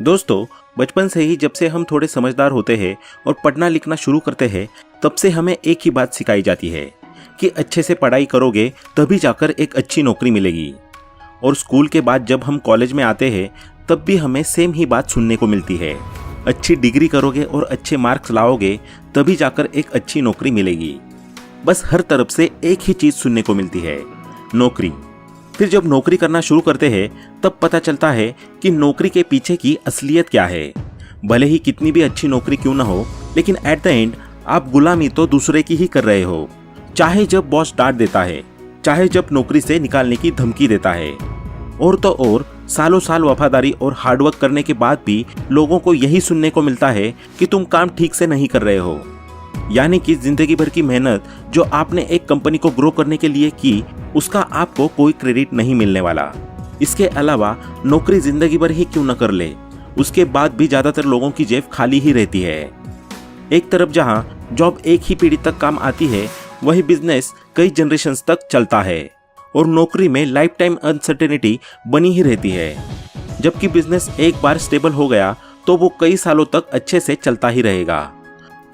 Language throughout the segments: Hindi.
दोस्तों, बचपन से ही जब से हम थोड़े समझदार होते हैं और पढ़ना लिखना शुरू करते हैं, तब से हमें एक ही बात सिखाई जाती है कि अच्छे से पढ़ाई करोगे तभी जाकर एक अच्छी नौकरी मिलेगी। और स्कूल के बाद जब हम कॉलेज में आते हैं तब भी हमें सेम ही बात सुनने को मिलती है। अच्छी डिग्री करोगे और अच्छे मार्क्स लाओगे तभी जाकर एक अच्छी नौकरी मिलेगी। बस हर तरफ से एक ही चीज़ सुनने को मिलती है, नौकरी। फिर जब नौकरी करना शुरू करते हैं तब पता चलता है कि नौकरी के पीछे की असलियत क्या है। भले ही कितनी भी अच्छी नौकरी क्यों ना हो, लेकिन एट द एंड आप गुलामी तो दूसरे की ही कर रहे हो। चाहे जब बॉस डांट देता है, चाहे जब नौकरी से निकालने की धमकी देता है, और तो और सालों साल वफादारी और हार्डवर्क करने के बाद भी लोगों को यही सुनने को मिलता है कि तुम काम ठीक से नहीं कर रहे हो। यानी कि जिंदगी भर की मेहनत जो आपने एक कंपनी को ग्रो करने के लिए की, उसका आपको कोई क्रेडिट नहीं मिलने वाला। इसके अलावा नौकरी जिंदगी भर ही क्यों न कर ले, उसके बाद भी ज्यादातर लोगों की जेब खाली ही रहती है। एक तरफ जहां जॉब एक ही पीढ़ी तक काम आती है, वही बिजनेस कई जनरेशन्स तक चलता है, और नौकरी में लाइफ टाइम अनसर्टेनिटी बनी ही रहती है। जबकि बिजनेस एक बार स्टेबल हो गया तो वो कई सालों तक अच्छे से चलता ही रहेगा।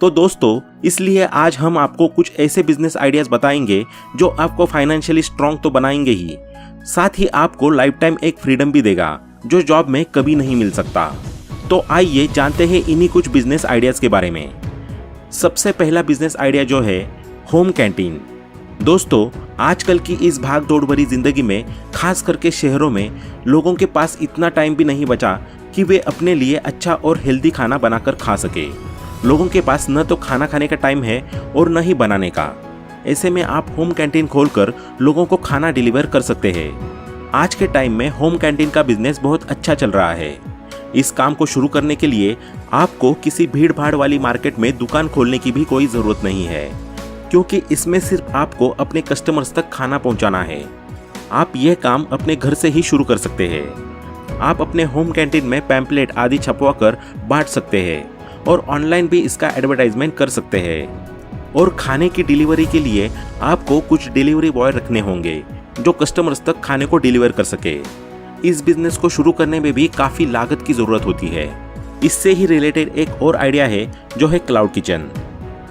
तो दोस्तों, इसलिए आज हम आपको कुछ ऐसे बिजनेस आइडियाज बताएंगे जो आपको फाइनेंशियली स्ट्रांग तो बनाएंगे ही, साथ ही आपको लाइफ टाइम एक फ्रीडम भी देगा जो जॉब में कभी नहीं मिल सकता। तो आइए जानते हैं इन्हीं कुछ बिजनेस आइडियाज के बारे में। सबसे पहला बिजनेस आइडिया जो है, होम कैंटीन। दोस्तों, आजकल की इस भाग दौड़ भरी जिंदगी में, खास करके शहरों में, लोगों के पास इतना टाइम भी नहीं बचा कि वे अपने लिए अच्छा और हेल्दी खाना बनाकर खा सके। लोगों के पास न तो खाना खाने का टाइम है और न ही बनाने का। ऐसे में आप होम कैंटीन खोलकर लोगों को खाना डिलीवर कर सकते हैं। आज के टाइम में होम कैंटीन का बिजनेस बहुत अच्छा चल रहा है। इस काम को शुरू करने के लिए आपको किसी भीड़ भाड़ वाली मार्केट में दुकान खोलने की भी कोई ज़रूरत नहीं है, क्योंकि इसमें सिर्फ आपको अपने कस्टमर्स तक खाना पहुंचाना है। आप यह काम अपने घर से ही शुरू कर सकते हैं। आप अपने होम कैंटीन में पैम्पलेट आदि छपवा कर बांट सकते हैं और ऑनलाइन भी इसका एडवर्टाइजमेंट कर सकते हैं। और खाने की डिलीवरी के लिए आपको कुछ डिलीवरी बॉय रखने होंगे जो कस्टमर्स तक खाने को डिलीवर कर सके। इस बिजनेस को शुरू करने में भी काफ़ी लागत की ज़रूरत होती है। इससे ही रिलेटेड एक और आइडिया है जो है क्लाउड किचन।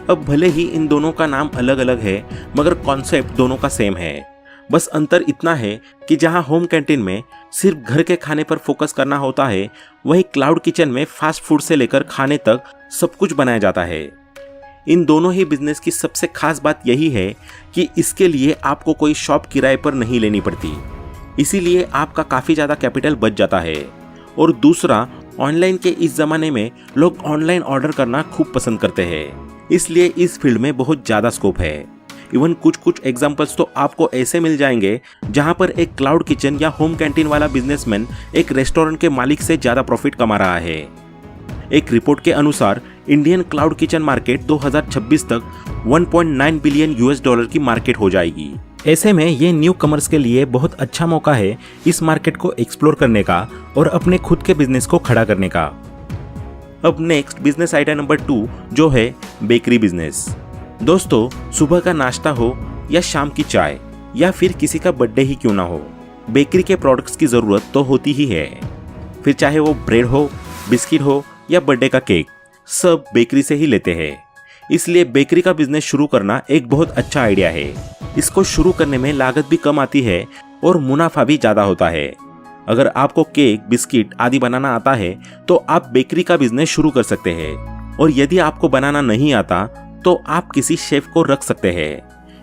अब भले ही इन दोनों का नाम अलग अलग है, मगर कॉन्सेप्ट दोनों का सेम है। बस अंतर इतना है कि जहां होम कैंटीन में सिर्फ घर के खाने पर फोकस करना होता है, वहीं क्लाउड किचन में फास्ट फूड से लेकर खाने तक सब कुछ बनाया जाता है। इन दोनों ही बिजनेस की सबसे खास बात यही है कि इसके लिए आपको कोई शॉप किराए पर नहीं लेनी पड़ती, इसीलिए आपका काफ़ी ज़्यादा कैपिटल बच जाता है। और दूसरा, ऑनलाइन के इस ज़माने में लोग ऑनलाइन ऑर्डर करना खूब पसंद करते हैं, इसलिए इस फील्ड में बहुत ज़्यादा स्कोप है। इवन कुछ एग्जांपल्स तो आपको ऐसे मिल जाएंगे जहां पर एक क्लाउड किचन या होम कैंटीन वाला बिजनेसमैन एक रेस्टोरेंट के मालिक से ज़्यादा प्रॉफिट कमा रहा है। एक रिपोर्ट के अनुसार इंडियन क्लाउड किचन मार्केट 2026 तक 1.9 बिलियन US डॉलर की मार्केट हो जाएगी। ऐसे में ये न्यू कमर्स के लिए बहुत अच्छा मौका है इस मार्केट को एक्सप्लोर करने का और अपने खुद के बिजनेस को खड़ा करने का। अब नेक्स्ट बिजनेस आइडिया नंबर 2 जो है बेकरी बिजनेस। दोस्तों, सुबह का नाश्ता हो या शाम की चाय या फिर किसी का बर्थडे ही क्यों ना हो, बेकरी के प्रोडक्ट्स की ज़रूरत तो होती ही है। फिर चाहे वो ब्रेड हो, बिस्किट हो या बर्थडे का केक, सब बेकरी से ही लेते हैं। इसलिए बेकरी का बिजनेस शुरू करना एक बहुत अच्छा आइडिया है। इसको शुरू करने में लागत भी कम आती है और मुनाफा भी ज़्यादा होता है। अगर आपको केक, बिस्किट आदि बनाना आता है तो आप बेकरी का बिजनेस शुरू कर सकते हैं। और यदि आपको बनाना नहीं आता तो आप किसी शेफ को रख सकते हैं।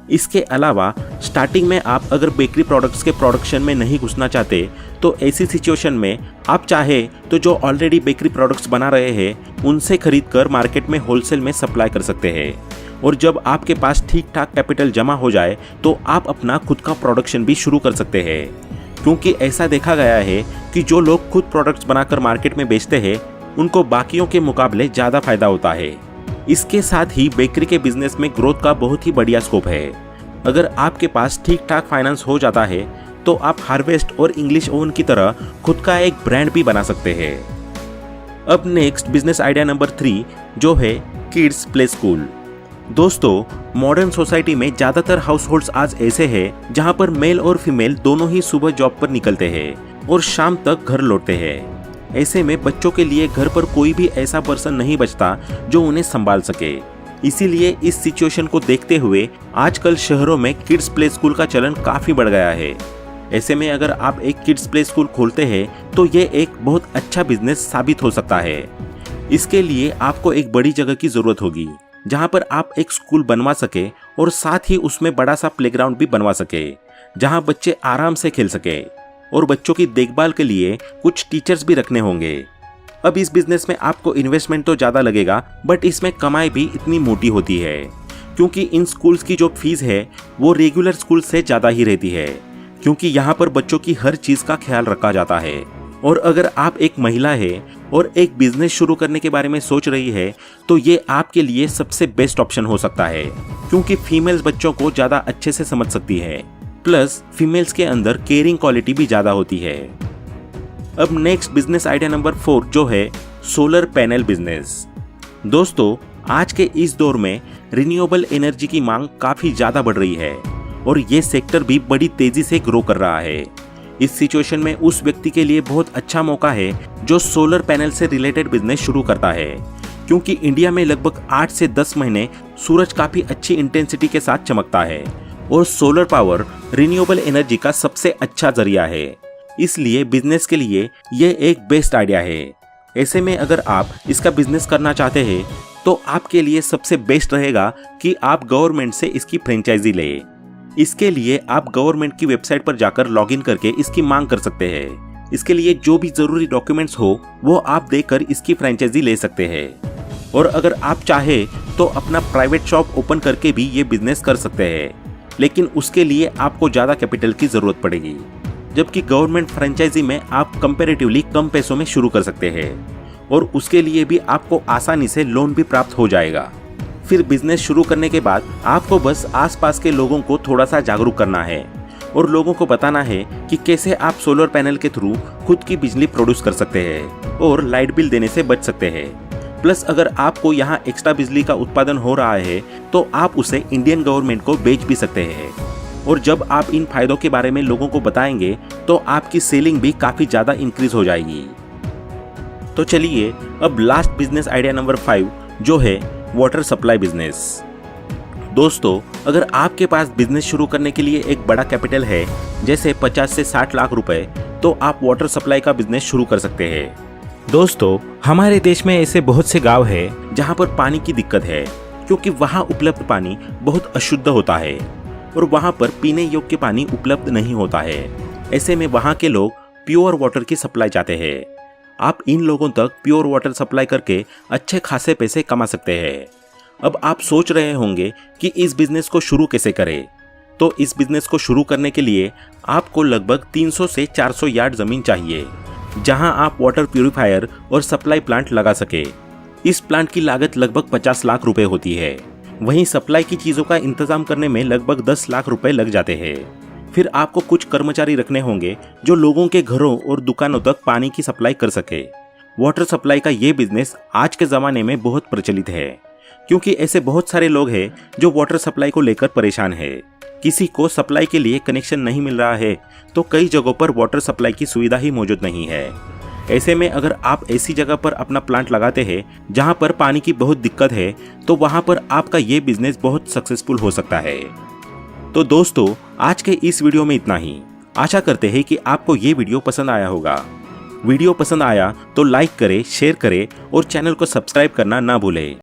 इसके अलावा स्टार्टिंग में आप अगर बेकरी प्रोडक्ट्स के प्रोडक्शन में नहीं घुसना चाहते, तो ऐसी सिचुएशन में आप चाहे तो जो ऑलरेडी बेकरी प्रोडक्ट्स बना रहे हैं उनसे खरीद कर मार्केट में होलसेल में सप्लाई कर सकते हैं। और जब आपके पास ठीक ठाक कैपिटल जमा हो जाए तो आप अपना खुद का प्रोडक्शन भी शुरू कर सकते हैं, क्योंकि ऐसा देखा गया है कि जो लोग खुद प्रोडक्ट्स बनाकर मार्केट में बेचते हैं उनको बाकियों के मुकाबले ज़्यादा फायदा होता है। इसके साथ ही बेकरी के बिजनेस में ग्रोथ का बहुत ही बढ़िया स्कोप है। अगर आपके पास ठीक ठाक फाइनेंस हो जाता है तो आप हार्वेस्ट और इंग्लिश ओवन की तरह खुद का एक ब्रांड भी बना सकते हैं। अब नेक्स्ट बिजनेस आइडिया नंबर 3 जो है किड्स प्ले स्कूल। दोस्तों, मॉडर्न सोसाइटी में ज़्यादातर हाउसहोल्ड्स आज ऐसे हैं जहां पर मेल और फीमेल दोनों ही सुबह जॉब पर निकलते हैं और शाम तक घर लौटते हैं। ऐसे में बच्चों के लिए घर पर कोई भी ऐसा पर्सन नहीं बचता जो उन्हें संभाल सके। इसीलिए इस सिचुएशन को देखते हुए आजकल शहरों में किड्स प्ले स्कूल का चलन काफी बढ़ गया है। ऐसे में अगर आप एक किड्स प्ले स्कूल खोलते हैं तो ये एक बहुत अच्छा बिजनेस साबित हो सकता है। इसके लिए आपको एक बड़ी जगह की जरूरत होगी जहाँ पर आप एक स्कूल बनवा सके और साथ ही उसमें बड़ा सा प्लेग्राउंड भी बनवा सके जहाँ बच्चे आराम से खेल सके, और बच्चों की देखभाल के लिए कुछ टीचर्स भी रखने होंगे। अब इस बिजनेस में आपको इन्वेस्टमेंट तो ज़्यादा लगेगा, बट इसमें कमाई भी इतनी मोटी होती है क्योंकि इन स्कूल्स की जो फीस है वो रेगुलर स्कूल से ज़्यादा ही रहती है, क्योंकि यहाँ पर बच्चों की हर चीज़ का ख्याल रखा जाता है। और अगर आप एक महिला है और एक बिजनेस शुरू करने के बारे में सोच रही है तो ये आपके लिए सबसे बेस्ट ऑप्शन हो सकता है, क्योंकि फीमेल्स बच्चों को ज़्यादा अच्छे से समझ सकती है, प्लस फीमेल्स के अंदर केयरिंग क्वालिटी भी ज़्यादा होती है। अब नेक्स्ट बिजनेस आइडिया नंबर 4 जो है सोलर पैनल बिजनेस। दोस्तों, आज के इस दौर में रिन्यूएबल एनर्जी की मांग काफ़ी ज़्यादा बढ़ रही है और ये सेक्टर भी बड़ी तेज़ी से ग्रो कर रहा है। इस सिचुएशन में उस व्यक्ति के लिए बहुत अच्छा मौका है जो सोलर पैनल से रिलेटेड बिजनेस शुरू करता है, क्योंकि इंडिया में लगभग 8 से 10 महीने सूरज काफ़ी अच्छी इंटेंसिटी के साथ चमकता है और सोलर पावर रिन्यूएबल एनर्जी का सबसे अच्छा जरिया है। इसलिए बिजनेस के लिए ये एक बेस्ट आइडिया है। ऐसे में अगर आप इसका बिजनेस करना चाहते हैं तो आपके लिए सबसे बेस्ट रहेगा कि आप गवर्नमेंट से इसकी फ्रेंचाइजी लें। इसके लिए आप गवर्नमेंट की वेबसाइट पर जाकर लॉगिन करके इसकी मांग कर सकते हैं। इसके लिए जो भी जरूरी डॉक्यूमेंट्स हो वो आप देकर इसकी फ्रेंचाइजी ले सकते हैं। और अगर आप चाहे तो अपना प्राइवेट शॉप ओपन करके भी ये बिजनेस कर सकते हैं, लेकिन उसके लिए आपको ज़्यादा कैपिटल की ज़रूरत पड़ेगी, जबकि गवर्नमेंट फ्रेंचाइजी में आप कंपैरेटिवली कम पैसों में शुरू कर सकते हैं और उसके लिए भी आपको आसानी से लोन भी प्राप्त हो जाएगा। फिर बिजनेस शुरू करने के बाद आपको बस आसपास के लोगों को थोड़ा सा जागरूक करना है और लोगों को बताना है कि कैसे आप सोलर पैनल के थ्रू खुद की बिजली प्रोड्यूस कर सकते हैं और लाइट बिल देने से बच सकते हैं। प्लस अगर आपको यहाँ एक्स्ट्रा बिजली का उत्पादन हो रहा है तो आप उसे इंडियन गवर्नमेंट को बेच भी सकते हैं, और जब आप इन फायदों के बारे में लोगों को बताएंगे तो आपकी सेलिंग भी काफ़ी ज़्यादा इंक्रीज हो जाएगी। तो चलिए अब लास्ट बिजनेस आइडिया नंबर 5 जो है वाटर सप्लाई बिजनेस। दोस्तों, अगर आपके पास बिजनेस शुरू करने के लिए एक बड़ा कैपिटल है जैसे 50 से 60 लाख रुपए, तो आप वाटर सप्लाई का बिजनेस शुरू कर सकते हैं। दोस्तों, हमारे देश में ऐसे बहुत से गांव हैं जहां पर पानी की दिक्कत है, क्योंकि वहां उपलब्ध पानी बहुत अशुद्ध होता है और वहां पर पीने योग्य पानी उपलब्ध नहीं होता है। ऐसे में वहां के लोग प्योर वाटर की सप्लाई चाहते हैं। आप इन लोगों तक प्योर वाटर सप्लाई करके अच्छे खासे पैसे कमा सकते हैं। अब आप सोच रहे होंगे कि इस बिजनेस को शुरू कैसे करें। तो इस बिजनेस को शुरू करने के लिए आपको लगभग 300 से 400 यार्ड ज़मीन चाहिए, जहां आप वाटर प्यूरिफायर और सप्लाई प्लांट लगा सके। इस प्लांट की लागत लगभग 50 लाख रुपए होती है। वहीं सप्लाई की चीज़ों का इंतजाम करने में लगभग 10 लाख रुपए लग जाते हैं। फिर आपको कुछ कर्मचारी रखने होंगे जो लोगों के घरों और दुकानों तक पानी की सप्लाई कर सके। वाटर सप्लाई का ये बिजनेस आज के ज़माने में बहुत प्रचलित है, क्योंकि ऐसे बहुत सारे लोग हैं जो वाटर सप्लाई को लेकर परेशान है। किसी को सप्लाई के लिए कनेक्शन नहीं मिल रहा है तो कई जगहों पर वाटर सप्लाई की सुविधा ही मौजूद नहीं है। ऐसे में अगर आप ऐसी जगह पर अपना प्लांट लगाते हैं जहां पर पानी की बहुत दिक्कत है तो वहां पर आपका ये बिजनेस बहुत सक्सेसफुल हो सकता है। तो दोस्तों, आज के इस वीडियो में इतना ही। आशा करते हैं कि आपको ये वीडियो पसंद आया होगा। वीडियो पसंद आया तो लाइक करें, शेयर करें और चैनल को सब्सक्राइब करना ना भूलें।